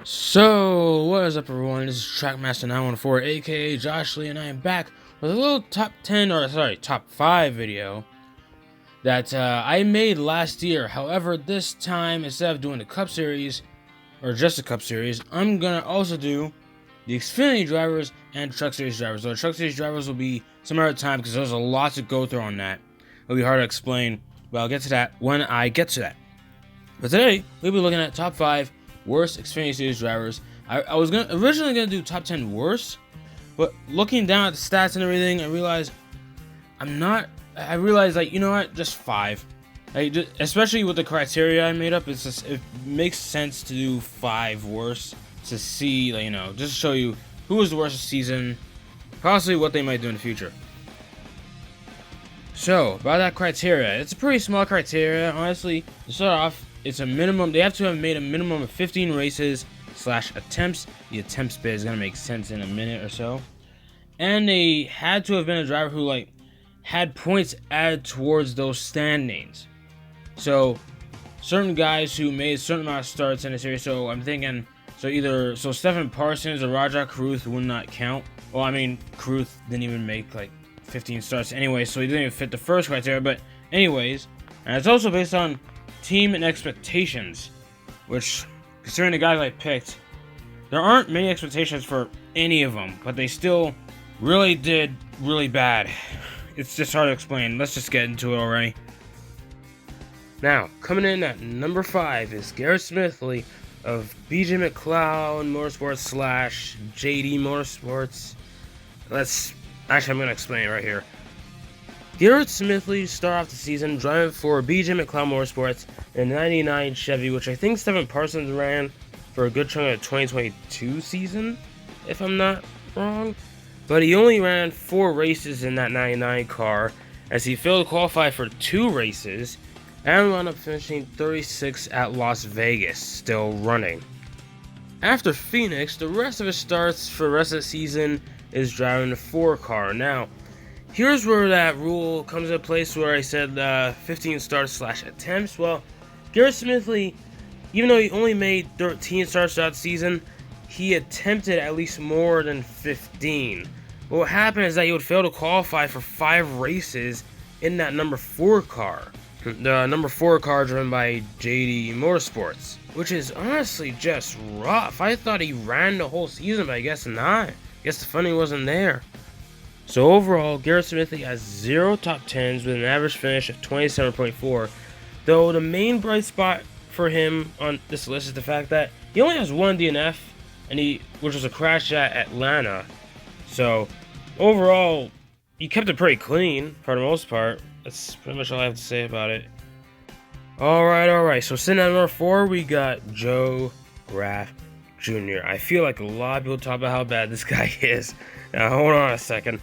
So, what is up everyone, this is Trackmaster914 aka Josh Lee, and I am back with a little top 5 video that I made last year. However, this time, instead of doing the Cup Series, or just the Cup Series, I'm gonna also do the Xfinity Drivers and Truck Series Drivers. So the Truck Series Drivers will be some other time because there's a lot to go through on that. It'll be hard to explain, but I'll get to that when I get to that. But today, we'll be looking at top 5 worst Xfinity Series drivers. I was originally gonna do top 10 worst, but looking down at the stats and everything, I realized like, you know what, just 5. Especially with the criteria I made up, it makes sense to do 5 worst to see, like, just to show you who was the worst this season, possibly what they might do in the future. So about that criteria, it's a pretty small criteria, honestly. To start off, it's a minimum. They have to have made a minimum of 15 races / attempts. The attempts bit is gonna make sense in a minute or so. And they had to have been a driver who had points added towards those standings. So certain guys who made a certain amount of starts in the series. So I'm thinking, so Stephen Parsons or Rajah Caruth would not count. Well, I mean, Caruth didn't even make 15 starts anyway, so he didn't even fit the first criteria. But anyways, and it's also based on team and expectations, which, considering the guys I picked, there aren't many expectations for any of them, but they still really did really bad. It's just hard to explain. Let's just get into it already. Now, coming in at number 5 is Garrett Smithley of BJ McLeod Motorsports / JD Motorsports. I'm going to explain it right here. Garrett Smithley started off the season driving for BJ McLeod Motorsports in a 99 Chevy, which I think Stephen Parsons ran for a good chunk of the 2022 season, if I'm not wrong. But he only ran 4 races in that 99 car, as he failed to qualify for 2 races, and wound up finishing 36 at Las Vegas, still running. After Phoenix, the rest of his starts for the rest of the season is driving the 4 car. Now, here's where that rule comes into place where I said 15 starts / attempts. Well, Garrett Smithley, even though he only made 13 starts throughout the season, he attempted at least more than 15. But what happened is that he would fail to qualify for 5 races in that number 4 car. The number 4 car driven by JD Motorsports, which is honestly just rough. I thought he ran the whole season, but I guess not. I guess the funding wasn't there. So overall, Garrett Smithley has 0 top 10s with an average finish of 27.4. Though the main bright spot for him on this list is the fact that he only has 1 DNF, which was a crash at Atlanta. So overall, he kept it pretty clean for the most part. That's pretty much all I have to say about it. Alright. So sitting at number 4, we got Joe Graf Jr. I feel like a lot of people talk about how bad this guy is. Now hold on a second.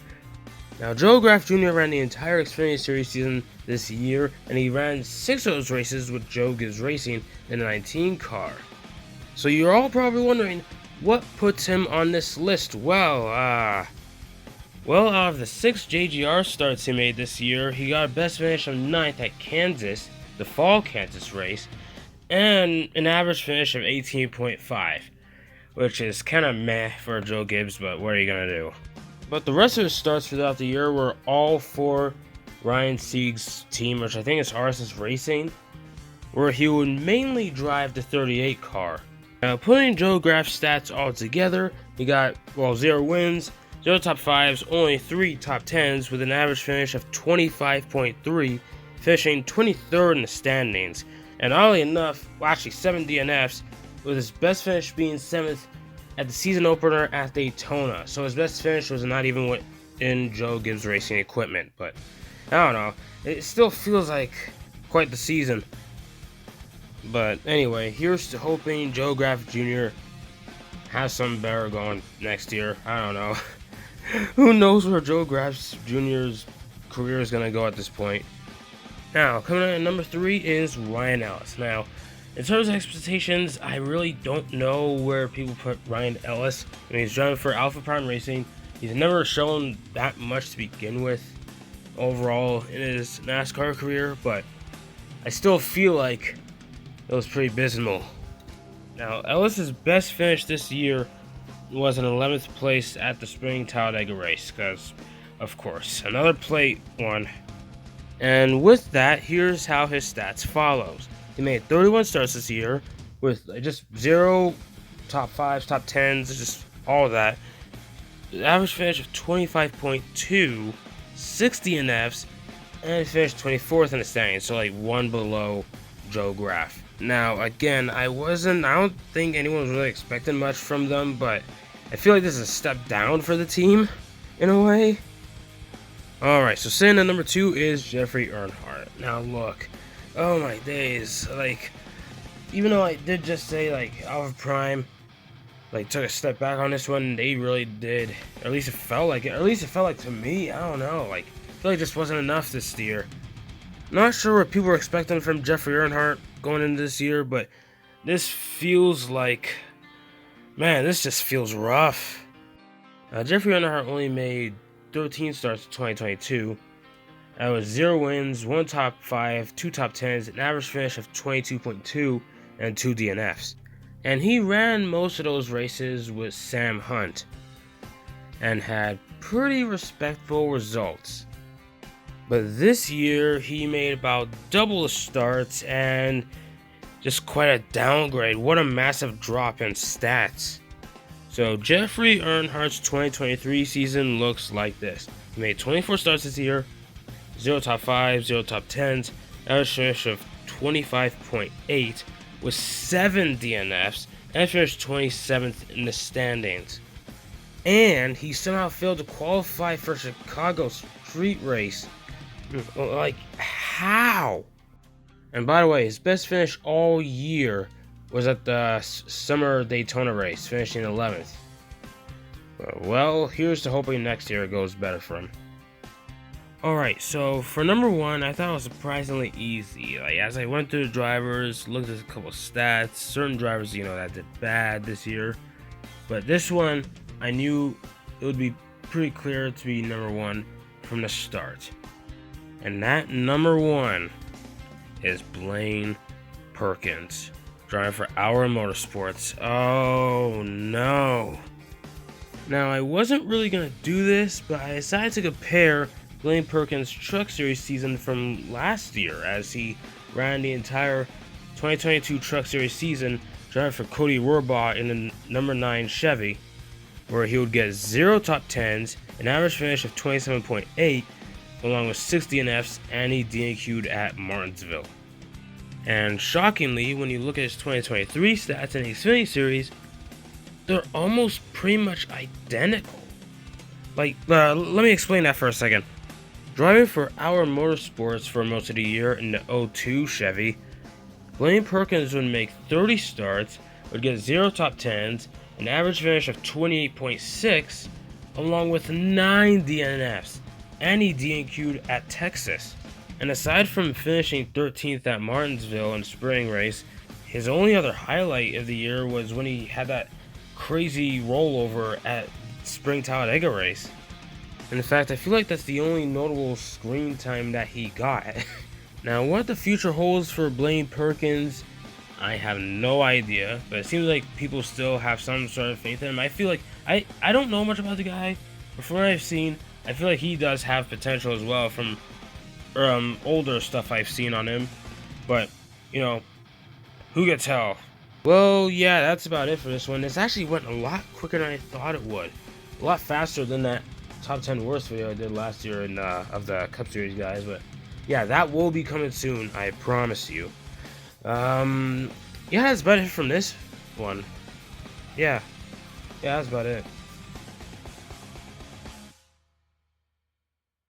Now Joe Graf Jr. ran the entire Xfinity Series season this year, and he ran 6 of those races with Joe Gibbs Racing in a 19 car. So you're all probably wondering, what puts him on this list? Well, out of the 6 JGR starts he made this year, he got a best finish of 9th at Kansas, the fall Kansas race, and an average finish of 18.5, which is kind of meh for Joe Gibbs, but what are you going to do? But the rest of his starts throughout the year were all for Ryan Sieg's team, which I think is RSS Racing, where he would mainly drive the 38 car. Now, putting Joe Graf's stats all together, he got, 0 wins, 0 top 5s, only 3 top 10s, with an average finish of 25.3, finishing 23rd in the standings. And oddly enough, 7 DNFs, with his best finish being 7th at the season opener at Daytona. So his best finish was not even within Joe Gibbs Racing equipment. But I don't know, it still feels like quite the season. But anyway, here's to hoping Joe Graf Jr. has something better going next year. I don't know. Who knows where Joe Graf Jr.'s career is going to go at this point. Now, coming in at number 3 is Ryan Ellis. Now, in terms of expectations, I really don't know where people put Ryan Ellis. I mean, he's driving for Alpha Prime Racing. He's never shown that much to begin with overall in his NASCAR career, but I still feel like it was pretty abysmal. Now, Ellis's best finish this year was an 11th place at the Spring Talladega race, because, of course, another plate one. And with that, here's how his stats follows. He made 31 starts this year with just 0 top 5s, top 10s, just all of that. The average finish of 25.2, 60 DNFs, and he finished 24th in the standings, so like one below Joe Graf. Now, again, I don't think anyone was really expecting much from them, but I feel like this is a step down for the team, in a way. Alright, so sitting at number 2 is Jeffrey Earnhardt. Now, look, oh my days, like, even though I did just say, like, Alpha Prime, like, took a step back on this one, they really did. At least it felt like it. At least it felt like to me, I don't know, like, I feel like this wasn't enough this year. Not sure what people were expecting from Jeffrey Earnhardt going into this year, but this feels like, man, this just feels rough. Jeffrey Earnhardt only made 13 starts in 2022. That was 0 wins, 1 top 5, 2 top 10s, an average finish of 22.2, and 2 DNFs. And he ran most of those races with Sam Hunt and had pretty respectable results. But this year, he made about double the starts and just quite a downgrade. What a massive drop in stats. So Jeffrey Earnhardt's 2023 season looks like this. He made 24 starts this year, 0 top 5, 0 top 10s, average finish of 25.8 with 7 DNFs, and finished 27th in the standings. And he somehow failed to qualify for Chicago street race. Like, how? And by the way, his best finish all year was at the Summer Daytona race, finishing 11th. Well, here's to hoping next year it goes better for him. Alright, so for number 1, I thought it was surprisingly easy. Like, as I went through the drivers, looked at a couple stats, certain drivers, that did bad this year. But this one, I knew it would be pretty clear to be number 1 from the start. And that number 1 is Glen Perkins, driving for Our Motorsports. Oh no. Now, I wasn't really going to do this, but I decided to compare Glen Perkins' Truck Series season from last year, as he ran the entire 2022 Truck Series season driving for Cody Rohrbaugh in the number 9 Chevy, where he would get 0 top 10s, an average finish of 27.8, along with 6 DNFs, and he DNQ'd at Martinsville. And shockingly, when you look at his 2023 stats in the Xfinity Series, they're almost pretty much identical. Like, let me explain that for a second. Driving for Our Motorsports for most of the year in the 02 Chevy, Glen Perkins would make 30 starts, would get 0 top 10s, an average finish of 28.6, along with 9 DNFs, and he DNQ'd at Texas. And aside from finishing 13th at Martinsville in spring race, his only other highlight of the year was when he had that crazy rollover at Spring Talladega race. And in fact, I feel like that's the only notable screen time that he got. Now, what the future holds for Glen Perkins, I have no idea, but it seems like people still have some sort of faith in him. I feel like, I don't know much about the guy, but from what I've seen, I feel like he does have potential as well from older stuff I've seen on him. But, who can tell? Well, yeah, that's about it for this one. This actually went a lot quicker than I thought it would. A lot faster than that top 10 worst video I did last year of the Cup Series guys. But yeah, that will be coming soon, I promise you. Yeah, that's about it from this one. Yeah, that's about it.